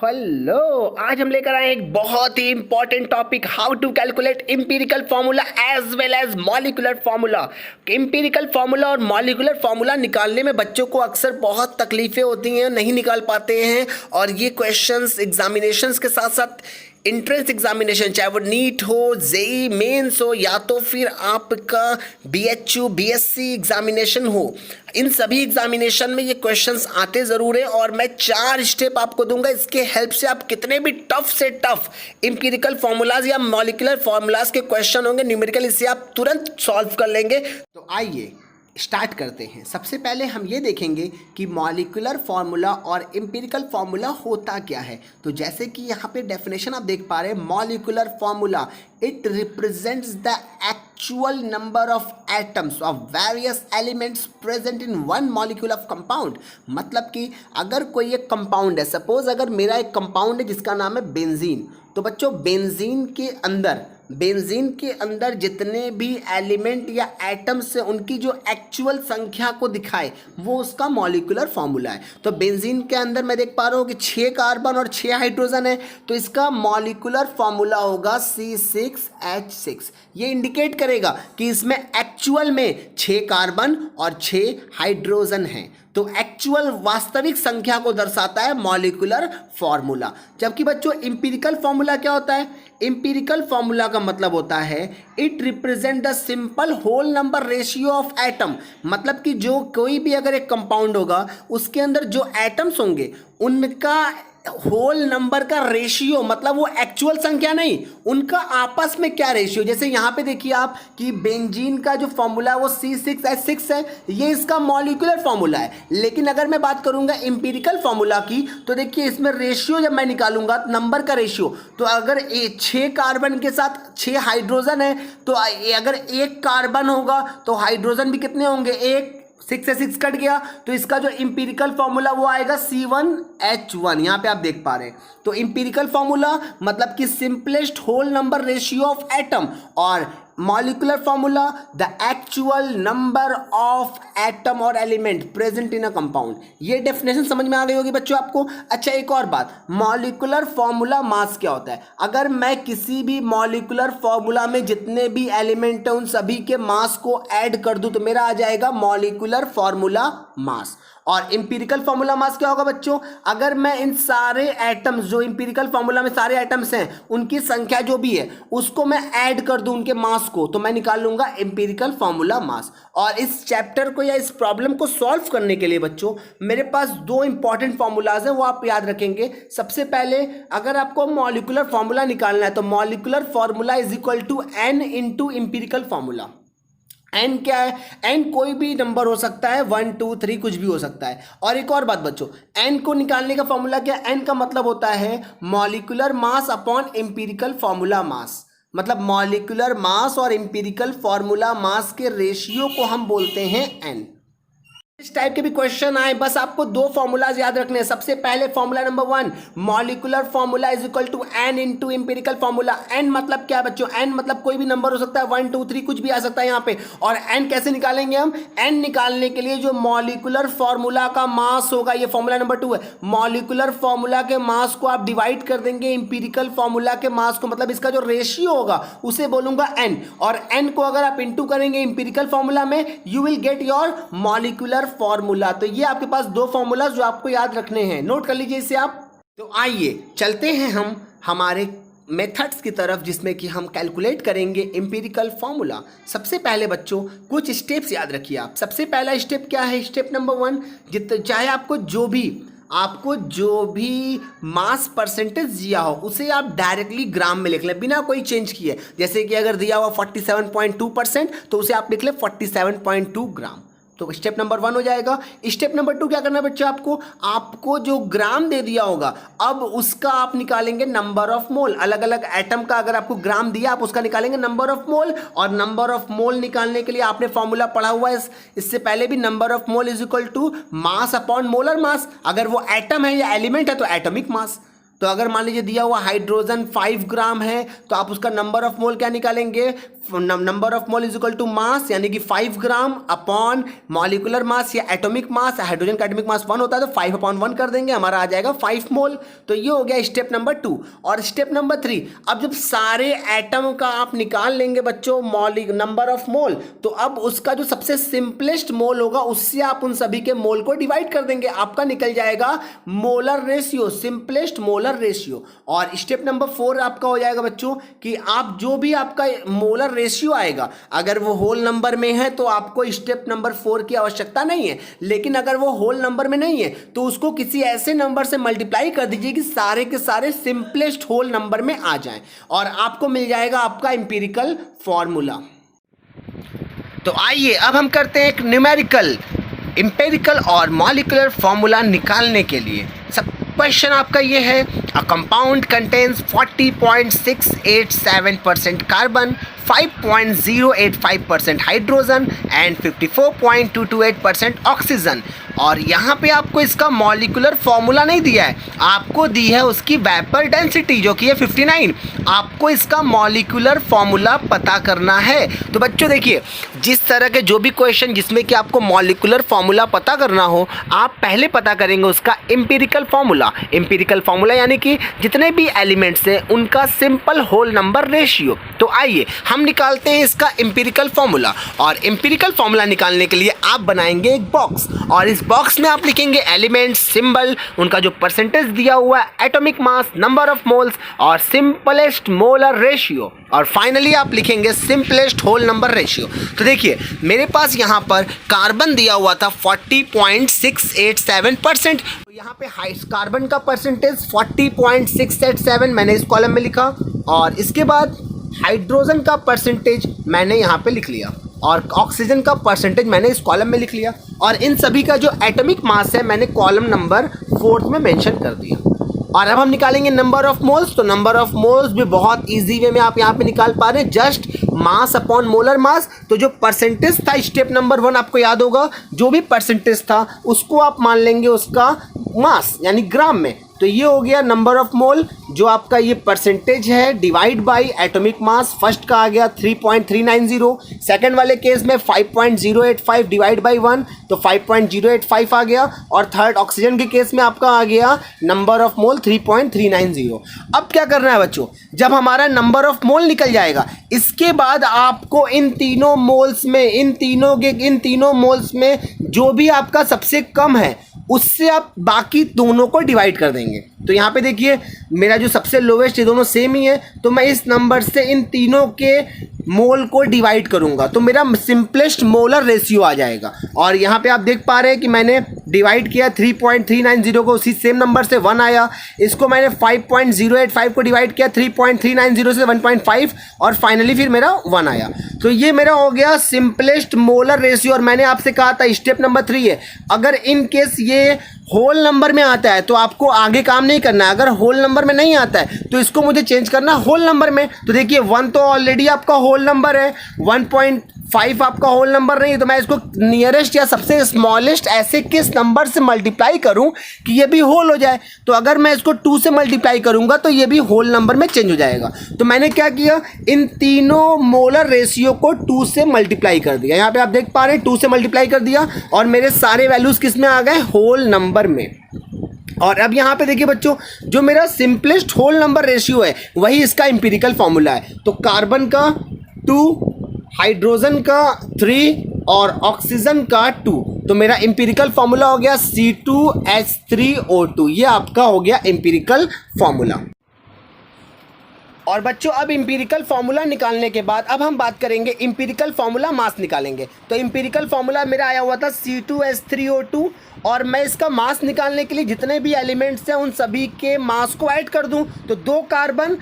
Hello. आज हम लेकर आए एक बहुत ही important topic, how to calculate empirical formula as well as molecular formula. Empirical formula और मॉलिक्यूलर फार्मूला निकालने में बच्चों को अक्सर बहुत तकलीफें होती हैं, नहीं निकाल पाते हैं। और ये क्वेश्चंस एग्जामिनेशंस के साथ साथ इंट्रेंस एग्जामिनेशन, चाहे वो नीट हो, जेई मेंस हो, या तो फिर आपका बीएचयू बीएससी एग्जामिनेशन हो, इन सभी एग्जामिनेशन में ये क्वेश्चंस आते ज़रूर है। और मैं 4 स्टेप आपको दूंगा, इसके हेल्प से आप कितने भी टफ से टफ एम्पिरिकल फार्मूलाज या मॉलिक्यूलर फार्मूलाज के क्वेश्चन होंगे न्यूमेरिकल, इससे आप तुरंत सॉल्व कर लेंगे। तो आइए स्टार्ट करते हैं। सबसे पहले हम ये देखेंगे कि मॉलिक्यूलर फार्मूला और एम्पिरिकल फार्मूला होता क्या है। तो जैसे कि यहाँ पे डेफिनेशन आप देख पा रहे हैं, molecular formula it represents the actual number of atoms of various elements present in one molecule of compound. मतलब कि अगर कोई एक कंपाउंड है, सपोज अगर मेरा एक कंपाउंड है जिसका नाम है बेंजीन, तो बच्चों बेंजीन के अंदर जितने भी एलिमेंट या एटम्स हैं उनकी जो एक्चुअल संख्या को दिखाए वो उसका मॉलिक्यूलर फार्मूला है। तो बेंजीन के अंदर मैं देख पा रहा हूँ कि 6 कार्बन और 6 हाइड्रोजन है, तो इसका मॉलिक्यूलर फार्मूला होगा C6H6। ये इंडिकेट करेगा कि इसमें एक्चुअल में 6 कार्बन और 6 हाइड्रोजन हैं। तो एक्चुअल वास्तविक संख्या को दर्शाता है मॉलिक्यूलर फार्मूला। जबकि बच्चों एम्पिरिकल फार्मूला क्या होता है? एम्पिरिकल फार्मूला का मतलब होता है it represent the simple whole number ratio of atom. मतलब कि जो कोई भी अगर एक कंपाउंड होगा उसके अंदर जो एटम्स होंगे उनका होल नंबर का रेशियो, मतलब वो एक्चुअल संख्या नहीं, उनका आपस में क्या रेशियो। जैसे यहाँ पे देखिए आप कि बेंजीन का जो फॉर्मूला है वो C6H6 है, ये इसका मॉलिक्यूलर फार्मूला है। लेकिन अगर मैं बात करूंगा एम्पिरिकल फार्मूला की, तो देखिए इसमें रेशियो जब मैं निकालूंगा नंबर का रेशियो, तो अगर 6 कार्बन के साथ 6 हाइड्रोजन है, तो अगर 1 कार्बन होगा तो हाइड्रोजन भी कितने होंगे? 1, 6 से 6 कट गया, तो इसका जो इंपीरिकल फॉर्मूला वो आएगा C1H1। यहाँ पे आप देख पा रहे हैं। तो इंपीरिकल फॉर्मूला मतलब कि simplest whole number ratio of atom, और molecular formula the actual number of atom और element present in a compound. ये डेफिनेशन समझ में आ गई होगी बच्चों आपको। अच्छा, एक और बात, मॉलिक्यूलर फार्मूला मास क्या होता है? अगर मैं किसी भी मॉलिक्यूलर फार्मूला में जितने भी एलिमेंट हैं उन सभी के मास को ऐड कर दूं तो मेरा आ जाएगा मॉलिक्यूलर फार्मूला मास। और इंपीरिकल फार्मूला मास क्या होगा बच्चों? अगर मैं इन सारे एटम्स, जो इंपीरिकल फार्मूला में सारे एटम्स हैं उनकी संख्या जो भी है उसको मैं ऐड कर दूं उनके मास को, तो मैं निकाल लूंगा इंपीरिकल फार्मूला मास। और इस चैप्टर को या इस प्रॉब्लम को सॉल्व करने के लिए बच्चों मेरे पास 2 इंपॉर्टेंट फार्मूलाज हैं, वो आप याद रखेंगे। सबसे पहले अगर आपको मॉलिक्यूलर फार्मूला निकालना है तो molecular formula is equal to n into empirical formula. n क्या है? n कोई भी नंबर हो सकता है, 1 2 3 कुछ भी हो सकता है। और एक और बात बच्चों, n को निकालने का फॉर्मूला क्या है? n का मतलब होता है molecular mass upon empirical formula mass. मतलब मॉलिक्यूलर मास और एम्पिरिकल फार्मूला मास के रेशियो को हम बोलते हैं n। इस टाइप के भी क्वेश्चन आए, बस आपको 2 फॉर्मूलाज याद रखने हैं। सबसे पहले formula number 1, molecular formula is equal to n into empirical formula. n मतलब क्या है बच्चों? n मतलब कोई भी नंबर हो सकता है, 1 2 3 कुछ भी आ सकता है यहाँ पे। और n कैसे निकालेंगे हम? n निकालने के लिए जो मॉलिक्यूलर फार्मूला का मास होगा, ये फॉर्मूला नंबर 2 है, मॉलिक्यूलर फार्मूला के मास को आप डिवाइड कर देंगे एम्पिरिकल फार्मूला के मास को, मतलब इसका जो रेशियो होगा उसे बोलूंगा n। और n को अगर आप इंटू करेंगे एम्पिरिकल फार्मूला में, you will get your molecular formula. तो ये आपके पास 2 फार्मूला जो आपको याद रखने हैं, नोट कर लीजिए इसे आप। तो आइए चलते हैं हम हमारे मेथड्स की तरफ जिसमें कि हम कैलकुलेट करेंगे एम्पिरिकल फार्मूला। सबसे पहले बच्चों कुछ स्टेप्स याद रखिए आप। सबसे पहला स्टेप क्या है? स्टेप नंबर 1, चाहे आपको जो भी मास परसेंटेज दिया हो उसे आप डायरेक्टली ग्राम में लिख लें बिना कोई चेंज किए। जैसे कि अगर दिया हुआ 47.2% तो उसे आप लिख लें 47.2 ग्राम। तो स्टेप नंबर 1 हो जाएगा। स्टेप नंबर 2 क्या करना है बच्चों? आपको जो ग्राम दे दिया होगा अब उसका आप निकालेंगे नंबर ऑफ मोल। अलग अलग एटम का अगर आपको ग्राम दिया आप उसका निकालेंगे नंबर ऑफ मोल। और नंबर ऑफ मोल निकालने के लिए आपने फॉर्मूला पढ़ा हुआ है इससे पहले भी, number of mole is equal to mass upon molar mass. अगर वो एटम है या एलिमेंट है तो एटॉमिक मास। तो अगर मान लीजिए दिया हुआ हाइड्रोजन 5 ग्राम है तो आप उसका नंबर ऑफ मोल क्या निकालेंगे? Number of mole is equal to mass, यानी कि 5 ग्राम अपॉन मॉलिकुलर मास या एटॉमिक मास, हाइड्रोजन का एटॉमिक मास 1 होता है तो 5/1 कर देंगे, हमारा आ जाएगा 5 मोल। तो ये हो गया स्टेप नंबर 2। और स्टेप नंबर 3, अब जब सारे एटम का आप निकाल लेंगे बच्चों नंबर ऑफ मोल, तो अब उसका जो सबसे सिंपलेस्ट मोल होगा उससे आप उन सभी के मोल को डिवाइड कर देंगे, आपका निकल जाएगा molar ratio, simplest molar ratio. और स्टेप नंबर 4 आपका हो जाएगा बच्चों कि आप जो भी आपका मोलर रेशियो आएगा, अगर वो होल नंबर में है तो आपको स्टेप नंबर 4 की आवश्यकता नहीं है, लेकिन अगर वो होल नंबर में नहीं है तो उसको किसी ऐसे नंबर से मल्टीप्लाई कर दीजिए कि सारे के सारे सिंपलेस्ट होल नंबर में आ जाएं, और आपको मिल जाएगा आपका एम्पिरिकल फॉर्मूला। तो आइए अब हम करते हैं एक न्यूमेरिकल, एम्पिरिकल और मॉलिक्यूलर फॉर्मूला निकालने के लिए। सब क्वेश्चन आपका ये है, a compound contains 40.687% carbon, 5.085% hydrogen and 54.228% oxygen. और यहाँ पे आपको इसका मॉलिक्यूलर फॉर्मूला नहीं दिया है, आपको दी है उसकी वेपर डेंसिटी जो कि है 59। आपको इसका मॉलिक्यूलर फॉर्मूला पता करना है। तो बच्चों देखिए, जिस तरह के जो भी क्वेश्चन जिसमें कि आपको मॉलिक्यूलर फॉर्मूला पता करना हो, आप पहले पता करेंगे उसका एम्पिरिकल फॉर्मूला। एम्पिरिकल फॉर्मूला यानी कि जितने भी एलिमेंट्स हैं उनका सिंपल होल नंबर रेशियो। तो आइए हम निकालते हैं इसका एम्पिरिकल फॉर्मूला। और एम्पिरिकल फॉर्मूला निकालने के लिए आप बनाएंगे एक बॉक्स, और इस बॉक्स में आप लिखेंगे एलिमेंट्स, सिंबल, उनका जो परसेंटेज दिया हुआ है, atomic mass, number of moles और सिंपलेस्ट मोलर रेशियो, और फाइनली आप लिखेंगे सिंपलेस्ट होल नंबर रेशियो। तो देखिए मेरे पास यहाँ पर कार्बन दिया हुआ था 40.687%, तो यहाँ पे कार्बन का परसेंटेज 40.687 मैंने इस कॉलम में लिखा, और इसके बाद हाइड्रोजन का परसेंटेज मैंने यहाँ पे लिख लिया, और ऑक्सीजन का परसेंटेज मैंने इस कॉलम में लिख लिया, और इन सभी का जो एटॉमिक मास है मैंने कॉलम नंबर 4 में मेंशन कर दिया। और अब हम निकालेंगे नंबर ऑफ मोल्स। तो नंबर ऑफ मोल्स भी बहुत इजी वे में आप यहाँ पे निकाल पा रहे हैं, जस्ट मास अपॉन मोलर मास। तो जो परसेंटेज था स्टेप नंबर 1 आपको याद होगा, जो भी परसेंटेज था उसको आप मान लेंगे उसका मास यानी ग्राम में। तो ये हो गया नंबर ऑफ मोल, जो आपका ये परसेंटेज है divide by atomic mass. First का आ गया 3.390, सेकंड वाले केस में 5.085 डिवाइड बाय 1 तो 5.085 आ गया, और थर्ड ऑक्सीजन के केस में आपका आ गया नंबर ऑफ मोल 3.390। अब क्या करना है बच्चों, जब हमारा नंबर ऑफ मोल निकल जाएगा, इसके बाद आपको इन तीनों मोल्स में जो भी आपका सबसे कम है उससे आप बाकी दोनों को डिवाइड कर देंगे। तो यहाँ पे देखिए मेरा जो सबसे लोवेस्ट, ये दोनों सेम ही है, तो मैं इस नंबर से इन तीनों के मोल को डिवाइड करूँगा तो मेरा सिंपलेस्ट मोलर रेशियो आ जाएगा। और यहाँ पे आप देख पा रहे हैं कि मैंने डिवाइड किया 3.390 को, उसी सेम नंबर से 1 आया। इसको मैंने 5.085 को डिवाइड किया 3.390 से 1.5, और फाइनली फिर मेरा 1 आया। तो ये मेरा हो गया सिंपलेस्ट मोलर रेशियो। और मैंने आपसे कहा था स्टेप नंबर 3 है, अगर इन केस ये होल नंबर में आता है तो आपको आगे काम नहीं करना है, अगर होल नंबर में नहीं आता है तो इसको मुझे चेंज करना होल नंबर में। तो देखिए 1 तो ऑलरेडी आपका होल नंबर है, 1.5 आपका होल नंबर नहीं है, तो मैं इसको नियरेस्ट या सबसे स्मॉलेस्ट ऐसे किस नंबर से मल्टीप्लाई करूं कि ये भी होल हो जाए। तो अगर मैं इसको 2 से मल्टीप्लाई करूंगा तो ये भी होल नंबर में चेंज हो जाएगा। तो मैंने क्या किया, इन तीनों मोलर रेशियो को 2 से मल्टीप्लाई कर दिया। यहाँ पे आप देख पा रहे हैं 2 से मल्टीप्लाई कर दिया, और मेरे सारे वैल्यूज किस में आ गए, होल नंबर में। और अब यहाँ पे देखिए बच्चों, जो मेरा सिंपलेस्ट होल नंबर रेशियो है वही इसका एम्पिरिकल फॉर्मूला है। तो कार्बन का 2, हाइड्रोजन का 3 और ऑक्सीजन का 2, तो मेरा एम्पिरिकल फॉर्मूला हो गया C2H3O2। ये आपका हो गया एम्पिरिकल फॉर्मूला। और बच्चों अब एम्पिरिकल फार्मूला निकालने के बाद अब हम बात करेंगे एम्पिरिकल फार्मूला मास निकालेंगे। तो एम्पिरिकल फार्मूला मेरा आया हुआ था C2H3O2, और मैं इसका मास निकालने के लिए जितने भी एलिमेंट्स हैं उन सभी के मास को ऐड कर दूं। तो 2 कार्बन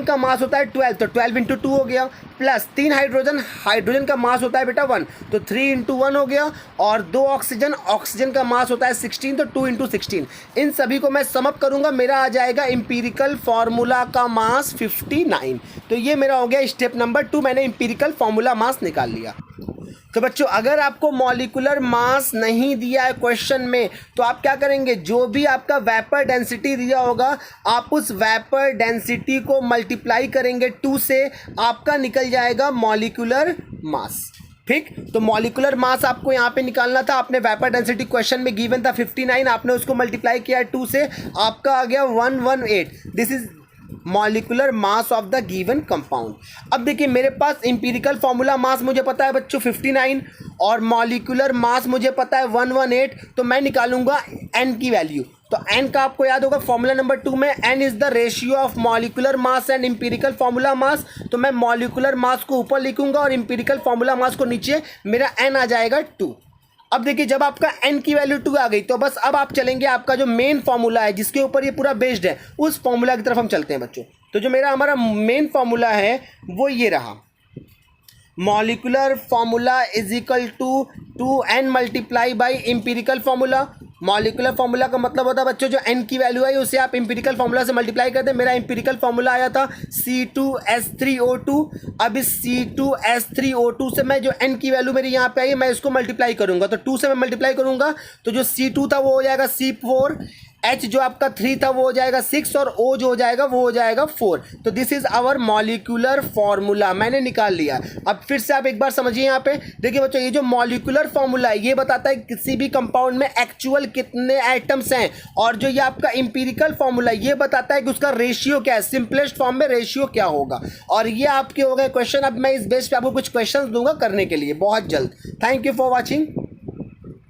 का मास होता है 12, तो 12 × 2 हो गया, प्लस 3 हाइड्रोजन का मास होता है बेटा 1, तो 3 × 1 हो गया, और 2 ऑक्सीजन का मास होता है 16, तो 2 × 16। इन सभी को मैं सम अप करूंगा, मेरा आ जाएगा एम्पिरिकल फार्मूला का मास 59। तो ये मेरा हो गया स्टेप नंबर 2, मैंने एम्पिरिकल फार्मूला मास निकाल लिया। तो बच्चों अगर आपको मॉलिक्यूलर मास नहीं दिया है क्वेश्चन में तो आप क्या करेंगे, जो भी आपका वेपर डेंसिटी दिया होगा आप उस वेपर डेंसिटी को मल्टीप्लाई करेंगे 2 से, आपका निकल जाएगा मॉलिक्यूलर मास। ठीक, तो मॉलिक्यूलर मास आपको यहाँ पे निकालना था, आपने वेपर डेंसिटी क्वेश्चन में गिवन था 59, आपने उसको मल्टीप्लाई किया 2 से, आपका आ गया 118। This is molecular mass of the given compound. अब देखिए मेरे पास इंपीरिकल फॉर्मूला मास मुझे पता है बच्चों 59 और मॉलिक्यूलर मास मुझे पता है 118, तो मैं निकालूंगा n की वैल्यू। तो n का आपको याद होगा फॉर्मूला नंबर 2 में n is the ratio of molecular mass and empirical formula mass. तो मैं मॉलिक्यूलर मास को ऊपर लिखूंगा और इंपीरिकल फॉर्मूला मास को नीचे, मेरा n आ जाएगा 2। अब देखिए जब आपका n की वैल्यू 2 आ गई तो बस अब आप चलेंगे, आपका जो मेन फॉर्मूला है जिसके ऊपर ये पूरा बेस्ड है उस फॉर्मूला की तरफ हम चलते हैं बच्चों। तो जो हमारा मेन फॉर्मूला है वो ये रहा, molecular formula is equal to 2n multiply by empirical formula. Molecular formula का मतलब होता है बच्चों जो n की वैल्यू है उसे आप इंपीरिकल फॉर्मूला से मल्टीप्लाई कर दें। मेरा इंपीरिकल फॉर्मूला आया था C2H3O2। अब इस C2H3O2 से मैं जो n की वैल्यू मेरी यहाँ पे आई मैं इसको मल्टीप्लाई करूंगा, तो 2 से मैं मल्टीप्लाई करूंगा तो जो C2 था वो हो जाएगा C4, H जो आपका 3 था वो हो जाएगा 6 और O जो हो जाएगा वो हो जाएगा 4। तो this is our molecular formula, मैंने निकाल लिया। अब फिर से आप एक बार समझिए यहाँ पे, देखिए बच्चों ये जो मॉलिक्यूलर फॉर्मूला है ये बताता है किसी भी कंपाउंड में एक्चुअल कितने एटम्स हैं, और जो ये आपका इंपीरिकल फॉर्मूला ये बताता है कि उसका रेशियो क्या है, सिंपलेस्ट फॉर्म में रेशियो क्या होगा। और ये आपके हो गए क्वेश्चन। अब मैं इस बेस पे आपको कुछ क्वेश्चन दूंगा करने के लिए बहुत जल्द। Thank you for watching.